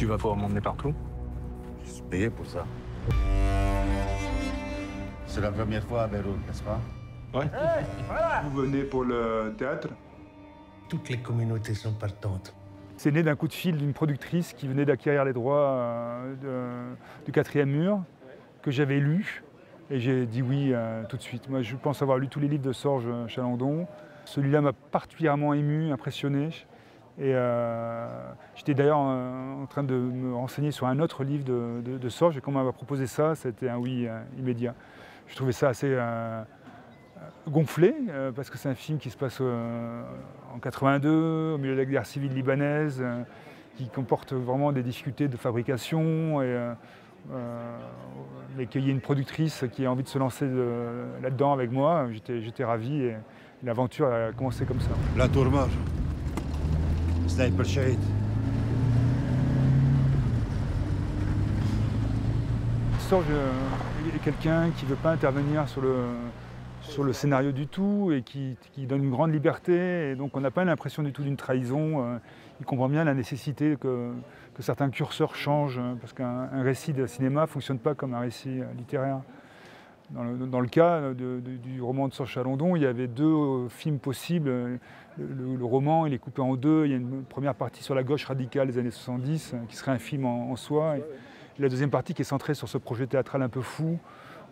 Tu vas pouvoir m'emmener partout? Je suis payé pour ça. C'est la première fois à Beyrouth, n'est-ce pas? Ouais. Vous venez pour le théâtre? Toutes les communautés sont partantes. C'est né d'un coup de fil d'une productrice qui venait d'acquérir les droits du quatrième mur, que j'avais lu, et j'ai dit oui tout de suite. Moi, je pense avoir lu tous les livres de Sorge Chalandon. Celui-là m'a particulièrement ému, impressionné. Et j'étais d'ailleurs en train de me renseigner sur un autre livre de Sorge, et quand on m'a proposé ça, c'était un oui immédiat. Je trouvais ça assez gonflé, parce que c'est un film qui se passe en 82, au milieu de la guerre civile libanaise, qui comporte vraiment des difficultés de fabrication, mais qu'il y ait une productrice qui a envie de se lancer là-dedans avec moi, j'étais ravi, et l'aventure a commencé comme ça. La tourmente. Sniper shade. Sorge est quelqu'un qui ne veut pas intervenir sur le scénario du tout et qui donne une grande liberté, et donc on n'a pas l'impression du tout d'une trahison. Il comprend bien la nécessité que certains curseurs changent, parce qu'un récit de cinéma ne fonctionne pas comme un récit littéraire. Dans le cas du roman de Sorge Chalandon, il y avait deux films possibles. Le roman, il est coupé en deux. Il y a une première partie sur la gauche radicale des années 70, qui serait un film en soi. Et la deuxième partie qui est centrée sur ce projet théâtral un peu fou,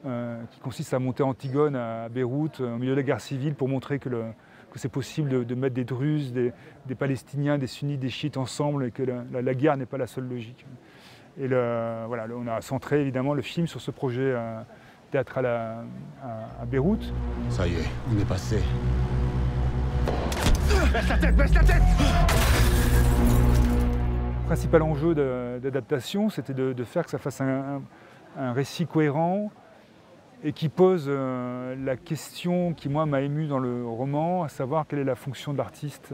qui consiste à monter Antigone à Beyrouth, au milieu de la guerre civile, pour montrer que c'est possible de mettre des Druzes, des Palestiniens, des Sunnites, des Chiites ensemble, et que la guerre n'est pas la seule logique. Et voilà, on a centré évidemment le film sur ce projet théâtral à Beyrouth. Ça y est, on est passé. Baisse la tête, baisse la tête! Le principal enjeu d'adaptation, c'était de faire que ça fasse un récit cohérent et qui pose la question qui, moi, m'a ému dans le roman, à savoir quelle est la fonction de l'artiste,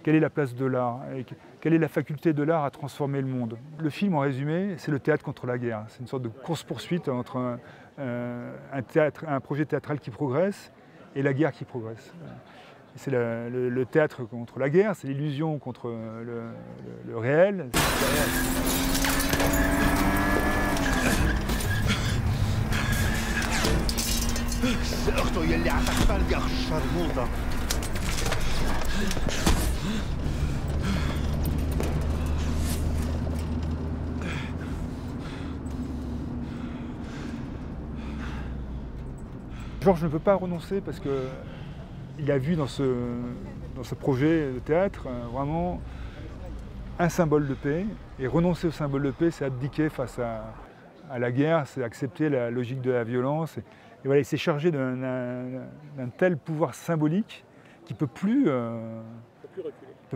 quelle est la place de l'art, et quelle est la faculté de l'art à transformer le monde. Le film, en résumé, c'est le théâtre contre la guerre. C'est une sorte de course-poursuite entre un projet théâtral qui progresse et la guerre qui progresse. C'est le théâtre contre la guerre, c'est l'illusion contre le réel. اخته يلي عتقتل الشرموطه. Georges ne peut pas renoncer parce qu'il a vu dans ce projet de théâtre vraiment un symbole de paix. Et renoncer au symbole de paix, c'est abdiquer face à la guerre, c'est accepter la logique de la violence. Et voilà, il s'est chargé d'un tel pouvoir symbolique qu'il ne peut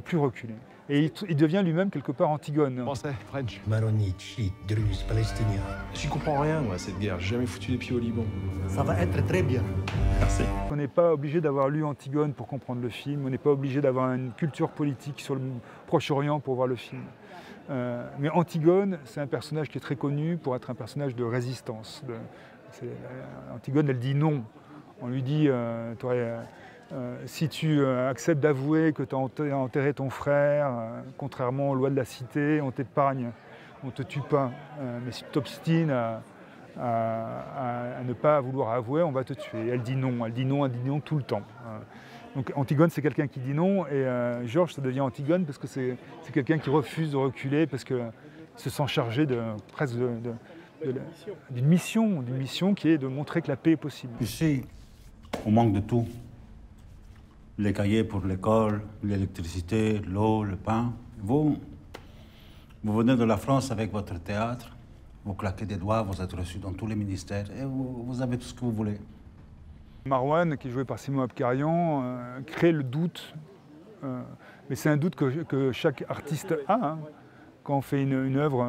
plus reculer. Et il devient lui-même quelque part Antigone. Français, French. Maronites, chiites, druzes, palestiniens. J'y comprends rien, moi, à cette guerre. J'ai jamais foutu les pieds au Liban. Ça va être très bien. Merci. On n'est pas obligé d'avoir lu Antigone pour comprendre le film. On n'est pas obligé d'avoir une culture politique sur le Proche-Orient pour voir le film. Mais Antigone, c'est un personnage qui est très connu pour être un personnage de résistance. Antigone, elle dit non. On lui dit si tu acceptes d'avouer que tu as enterré ton frère, contrairement aux lois de la cité, on t'épargne, on ne te tue pas. Mais si tu t'obstines à ne pas vouloir avouer, on va te tuer. Et elle dit non, elle dit non tout le temps. Donc Antigone, c'est quelqu'un qui dit non, et Georges, ça devient Antigone parce que c'est quelqu'un qui refuse de reculer, parce qu'il se sent chargé presque d'une mission qui est de montrer que la paix est possible. Ici, on manque de tout. Les cahiers pour l'école, l'électricité, l'eau, le pain. Vous venez de la France avec votre théâtre, vous claquez des doigts, vous êtes reçu dans tous les ministères et vous avez tout ce que vous voulez. Marwan, qui est joué par Simon Abkarian, crée le doute, mais c'est un doute que chaque artiste a. Hein. Quand on fait une œuvre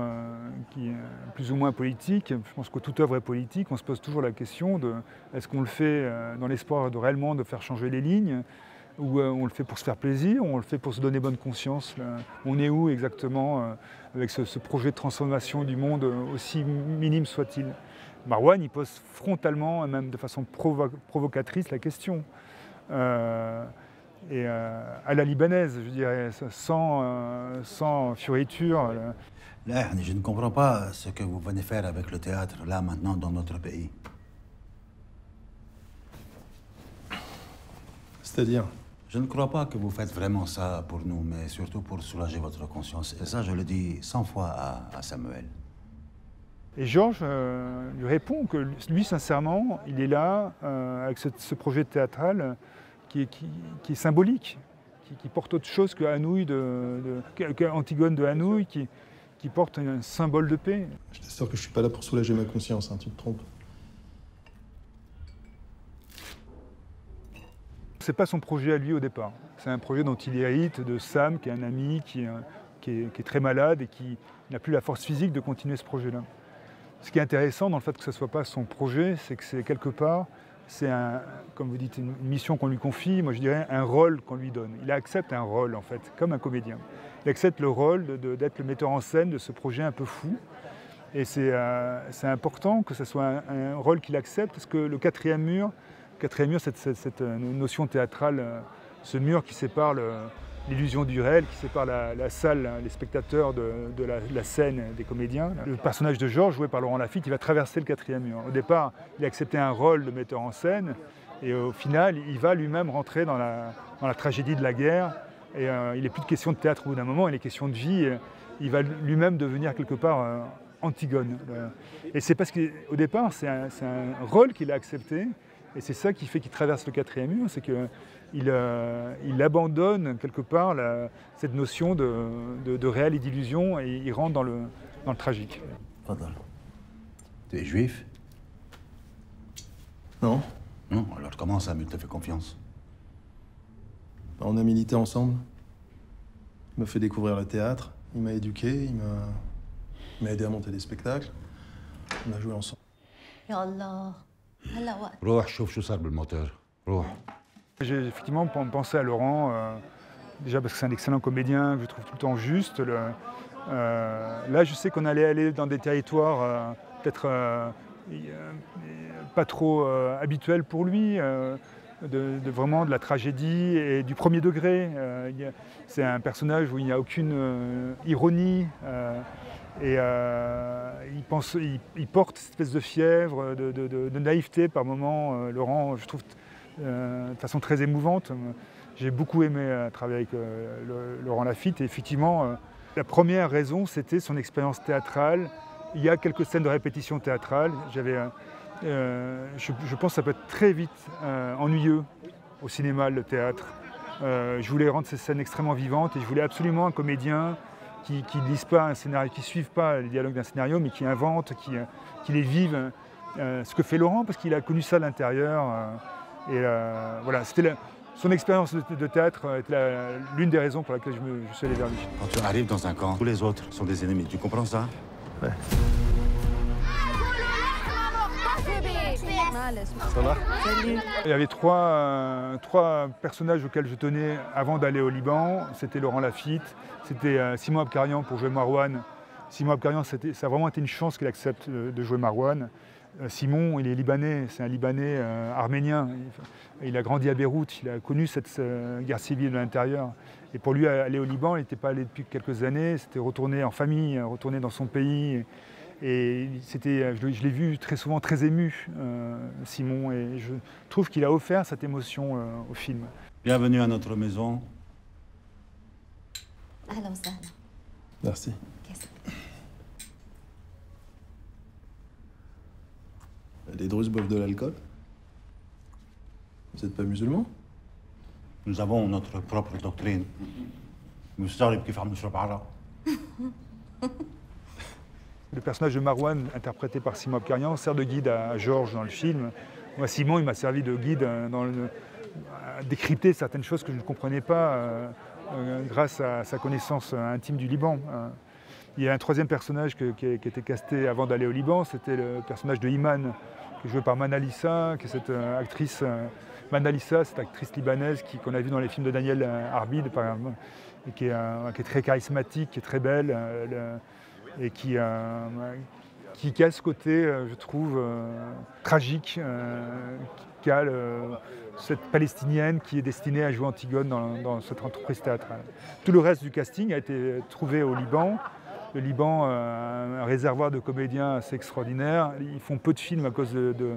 qui est plus ou moins politique, je pense que toute œuvre est politique, on se pose toujours la question de est-ce qu'on le fait dans l'espoir de réellement de faire changer les lignes, ou on le fait pour se faire plaisir, ou on le fait pour se donner bonne conscience. On est où exactement avec ce projet de transformation du monde, aussi minime soit-il? Marwan, il pose frontalement, et même de façon provocatrice, la question. et à la libanaise, je dirais, sans fioriture. Là, je ne comprends pas ce que vous venez faire avec le théâtre, là, maintenant, dans notre pays. C'est-à-dire? Je ne crois pas que vous faites vraiment ça pour nous, mais surtout pour soulager votre conscience. Et ça, je le dis 100 fois à Samuel. Et Georges lui répond que lui, sincèrement, il est là avec ce projet théâtral qui est symbolique, qui porte autre chose que Hanouille Antigone de Hanouille, qui porte un symbole de paix. Je t'assure que je suis pas là pour soulager ma conscience, hein, tu te trompes. C'est pas son projet à lui au départ. C'est un projet dont il hérite de Sam, qui est un ami, qui est très malade et qui n'a plus la force physique de continuer ce projet-là. Ce qui est intéressant dans le fait que ce ne soit pas son projet, c'est que c'est quelque part, comme vous dites, une mission qu'on lui confie, moi je dirais un rôle qu'on lui donne. Il accepte un rôle en fait, comme un comédien. Il accepte le rôle d'être le metteur en scène de ce projet un peu fou. Et c'est important que ce soit un rôle qu'il accepte, parce que le quatrième mur, cette notion théâtrale, ce mur qui sépare l'illusion du réel, qui sépare la salle, les spectateurs de la scène des comédiens. Le personnage de Georges, joué par Laurent Lafitte, il va traverser le quatrième mur. Au départ, il a accepté un rôle de metteur en scène, et au final, il va lui-même rentrer dans la tragédie de la guerre. Et il n'est plus de question de théâtre au bout d'un moment, il est question de vie. Et il va lui-même devenir quelque part Antigone. Et c'est parce qu'au départ, c'est un rôle qu'il a accepté. Et c'est ça qui fait qu'il traverse le quatrième mur, c'est qu'il abandonne quelque part cette notion de réel et d'illusion et il rentre dans le tragique. Fadal. Tu es juif? Non. Non, alors comment Samuel te fait confiance? On a milité ensemble. Il m'a fait découvrir le théâtre, il m'a éduqué, il m'a aidé à monter des spectacles. On a joué ensemble. يا الله هلا وقت روح شوف شو صار بالموتور. روح. J'ai effectivement pensé à Laurent, déjà parce que c'est un excellent comédien, que je trouve tout le temps juste. Là, je sais qu'on allait aller dans des territoires peut-être pas trop habituels pour lui, vraiment de la tragédie et du premier degré. C'est un personnage où il n'y a aucune ironie. Et il porte cette espèce de fièvre, de naïveté par moments. Laurent, je trouve, de façon très émouvante. J'ai beaucoup aimé travailler avec Laurent Lafitte. Et effectivement, la première raison, c'était son expérience théâtrale. Il y a quelques scènes de répétition théâtrale. Je pense que ça peut être très vite ennuyeux au cinéma, le théâtre. Je voulais rendre ces scènes extrêmement vivantes et je voulais absolument un comédien qui ne lise pas un scénario, qui ne suive pas les dialogues d'un scénario, mais qui invente, qui les vive. Ce que fait Laurent, parce qu'il a connu ça de l'intérieur. Voilà, c'était son expérience de théâtre était l'une des raisons pour laquelle je suis allé vers lui. Quand tu arrives dans un camp, tous les autres sont des ennemis. Tu comprends ça? Ouais. Ça va? Il y avait trois personnages auxquels je tenais avant d'aller au Liban. C'était Laurent Lafitte, c'était Simon Abkarian pour jouer Marwan. Simon Abkarian, ça a vraiment été une chance qu'il accepte de jouer Marwan. Simon, il est libanais, c'est un Libanais arménien. Il a grandi à Beyrouth, il a connu cette guerre civile de l'intérieur. Et pour lui, aller au Liban, il n'était pas allé depuis quelques années, c'était retourner en famille, retourner dans son pays. Et je l'ai vu très souvent très ému, Simon, et je trouve qu'il a offert cette émotion au film. Bienvenue à notre maison. اهلا وسهلا Merci. كيف Les Druzes boivent de l'alcool? Vous n'êtes pas musulman? Nous avons notre propre doctrine. مستغرب كيف عم نشرب عرق. Le personnage de Marwan, interprété par Simon Abkarian, sert de guide à Georges dans le film. Moi, Simon, il m'a servi de guide à décrypter certaines choses que je ne comprenais pas grâce à sa connaissance intime du Liban. Il y a un troisième personnage qui a été casté avant d'aller au Liban, c'était le personnage de Iman, qui est joué par Manalissa, qui est cette actrice, Manalissa, cette actrice libanaise qu'on a vue dans les films de Daniel Arbid, par exemple, et qui est très charismatique, qui est très belle. Et qui a ce côté, je trouve, tragique, musicale, cette palestinienne qui est destinée à jouer Antigone dans cette entreprise théâtrale. Tout le reste du casting a été trouvé au Liban. Le Liban a un réservoir de comédiens assez extraordinaire. Ils font peu de films à cause de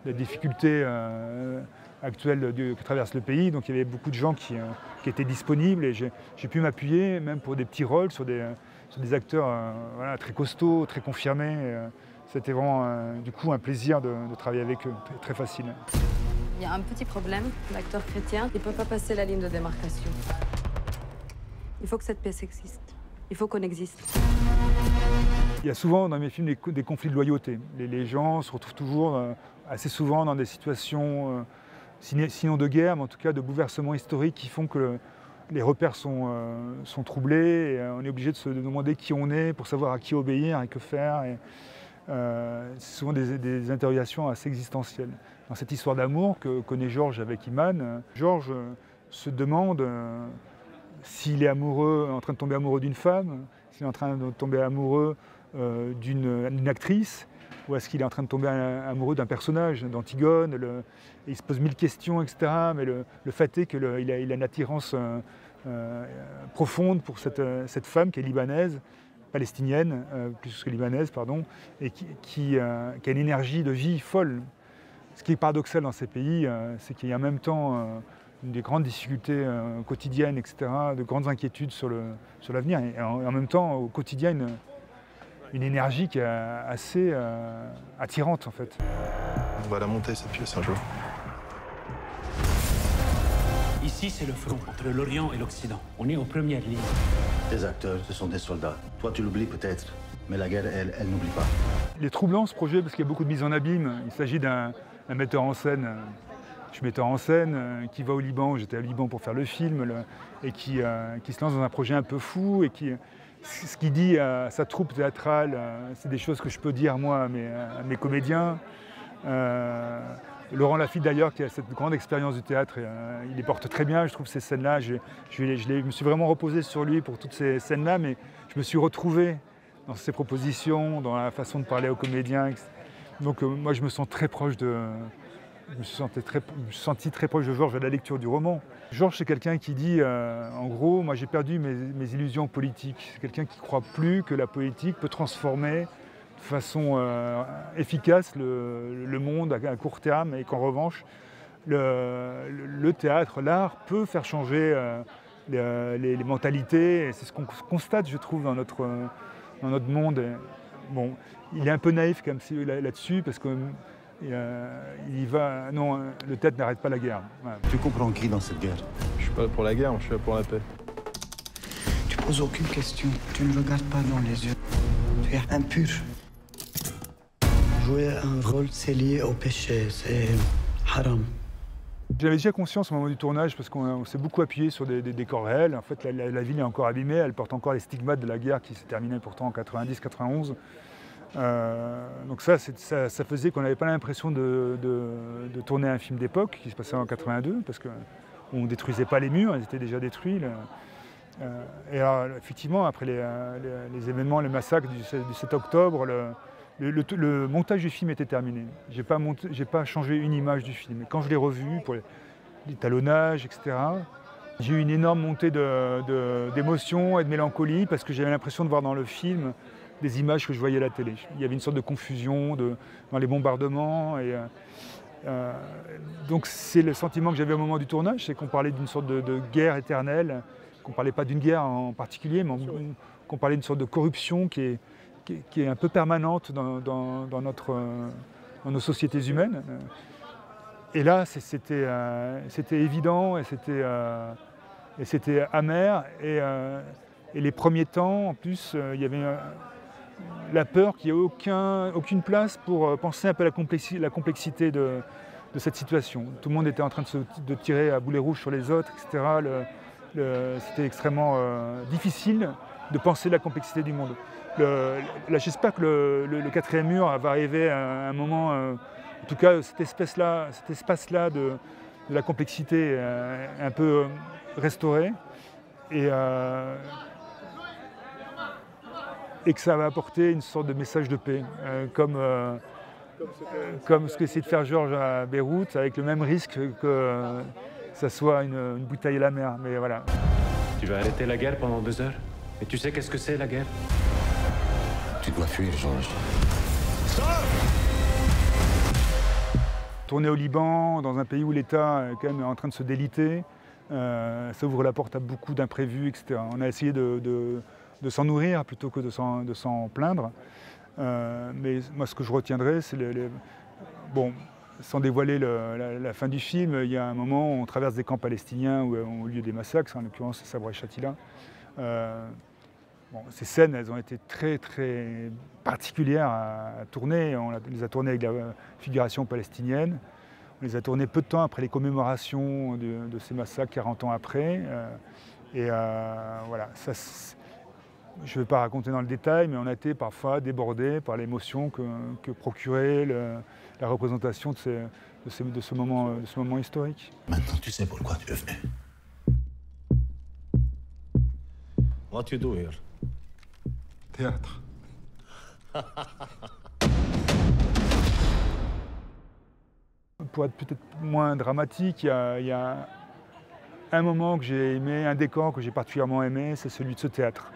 la difficulté actuelle que traverse le pays. Donc il y avait beaucoup de gens qui étaient disponibles et j'ai pu m'appuyer même pour des petits rôles sur des acteurs voilà, très costauds, très confirmés. C'était vraiment du coup un plaisir de travailler avec eux, très facile. Il y a un petit problème, l'acteur chrétien, il ne peut pas passer la ligne de démarcation. Il faut que cette pièce existe. Il faut qu'on existe. Il y a souvent dans mes films des conflits de loyauté. Les gens se retrouvent toujours assez souvent dans des situations, sinon de guerre, mais en tout cas de bouleversements historiques qui font que les repères sont troublés. Et on est obligé de se demander qui on est pour savoir à qui obéir et que faire. C'est souvent des interrogations assez existentielles. Dans cette histoire d'amour que connaît Georges avec Iman, Georges se demande s'il est amoureux, en train de tomber amoureux d'une femme, s'il est en train de tomber amoureux d'une actrice, ou est-ce qu'il est en train de tomber amoureux d'un personnage, d'Antigone. Il se pose 1000 questions, etc. Mais le fait est qu'il a une attirance profonde pour cette femme qui est libanaise, palestinienne, plus que libanaise, pardon, et qui a une énergie de vie folle. Ce qui est paradoxal dans ces pays, c'est qu'il y a en même temps des grandes difficultés quotidiennes, etc., de grandes inquiétudes sur l'avenir, et en même temps, au quotidien, une énergie qui est assez attirante, en fait. On va la monter, cette pièce, un jour. Ici, c'est le front entre l'Orient et l'Occident. On est aux premières lignes. Les acteurs, ce sont des soldats. Toi, tu l'oublies peut-être, mais la guerre, elle n'oublie pas. Il est troublant, ce projet, parce qu'il y a beaucoup de mise en abîme. Il s'agit d'un metteur en scène. Je suis metteur en scène, qui va au Liban, j'étais au Liban pour faire le film, et qui se lance dans un projet un peu fou, et ce qu'il dit à sa troupe théâtrale, c'est des choses que je peux dire moi à mes comédiens. Laurent Lafitte d'ailleurs, qui a cette grande expérience du théâtre, il les porte très bien, je trouve, ces scènes-là. Je me suis vraiment reposé sur lui pour toutes ces scènes-là, mais je me suis retrouvé dans ses propositions, dans la façon de parler aux comédiens. Donc moi je me sens très proche Je me suis senti très proche de Georges à la lecture du roman. Georges, c'est quelqu'un qui dit, en gros, moi j'ai perdu mes illusions politiques. C'est quelqu'un qui ne croit plus que la politique peut transformer de façon efficace le monde à court terme, et qu'en revanche, le théâtre, l'art peut faire changer les mentalités. Et c'est ce qu'on constate, je trouve, dans notre monde. Et, bon, il est un peu naïf comme là-dessus, parce que il va. Non, le théâtre n'arrête pas la guerre. Voilà. Tu comprends qui dans cette guerre? Je suis pas là pour la guerre, je suis là pour la paix. Tu poses aucune question, tu ne regardes pas dans les yeux. Tu es impur. Jouer un rôle, c'est lié au péché, c'est haram. J'avais déjà conscience au moment du tournage, parce qu'on s'est beaucoup appuyé sur des décors réels. En fait, la ville est encore abîmée, elle porte encore les stigmates de la guerre qui s'est terminée pourtant en 90-91. Donc ça faisait qu'on n'avait pas l'impression de tourner un film d'époque qui se passait en 82, parce qu'on ne détruisait pas les murs, ils étaient déjà détruits. Et alors, effectivement, après les événements, les massacres du 7 octobre, le montage du film était terminé. J'ai pas changé une image du film. Et quand je l'ai revu pour l'étalonnage, etc., j'ai eu une énorme montée d'émotion et de mélancolie, parce que j'avais l'impression de voir dans le film des images que je voyais à la télé. Il y avait une sorte de confusion dans les bombardements. Donc c'est le sentiment que j'avais au moment du tournage, c'est qu'on parlait d'une sorte de guerre éternelle, qu'on ne parlait pas d'une guerre en particulier, mais qu'on parlait d'une sorte de corruption qui est un peu permanente dans nos sociétés humaines. Et là, c'était évident, et c'était amer. Et les premiers temps, en plus, il y avait la peur qu'il n'y ait aucune place pour penser un peu la complexité de cette situation. Tout le monde était en train de tirer à boulet rouge sur les autres, etc. C'était extrêmement difficile de penser la complexité du monde. J'espère que le quatrième mur va arriver à un moment, en tout cas cet espace-là de la complexité un peu restauré, et que ça va apporter une sorte de message de paix, comme comme ce qu'essaie de faire Georges à Beyrouth, avec le même risque que ça soit une bouteille à la mer. Mais voilà. Tu vas arrêter la guerre pendant 2 heures. Et tu sais qu'est-ce que c'est, la guerre? Tu dois fuir, Georges. Tourner au Liban, dans un pays où l'État est quand même en train de se déliter, ça ouvre la porte à beaucoup d'imprévus, etc. On a essayé de s'en nourrir plutôt que de s'en plaindre. Mais moi, ce que je retiendrai, c'est bon, sans dévoiler la fin du film, il y a un moment où on traverse des camps palestiniens où ont eu lieu des massacres, en l'occurrence Sabra et Shatila. Bon, ces scènes, elles ont été très très particulières à tourner. On les a tournées avec la figuration palestinienne. On les a tournées peu de temps après les commémorations de ces massacres, 40 ans après. Voilà, ça, je ne vais pas raconter dans le détail, mais on a été parfois débordés par l'émotion que procurait la représentation de ce moment historique. Maintenant, tu sais pourquoi tu es venu. What you do here? Théâtre. Pour être peut-être moins dramatique, il y a un moment que j'ai aimé, un décor que j'ai particulièrement aimé, c'est celui de ce théâtre.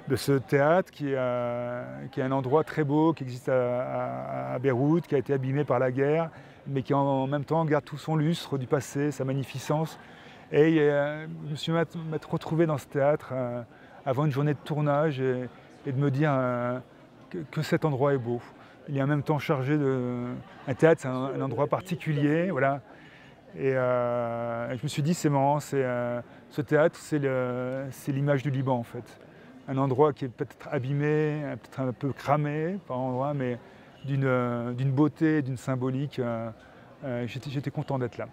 De ce théâtre qui est un endroit très beau, qui existe à Beyrouth, qui a été abîmé par la guerre, mais qui en même temps garde tout son lustre du passé, sa magnificence. Et je me suis retrouvé dans ce théâtre avant une journée de tournage et de me dire que cet endroit est beau. Il est en même temps chargé de... Un théâtre, c'est un endroit particulier, voilà. Et je me suis dit, c'est marrant, ce théâtre, c'est l'image du Liban, en fait. Un endroit qui est peut-être abîmé, peut-être un peu cramé par endroits, mais d'une beauté, d'une symbolique. J'étais content d'être là.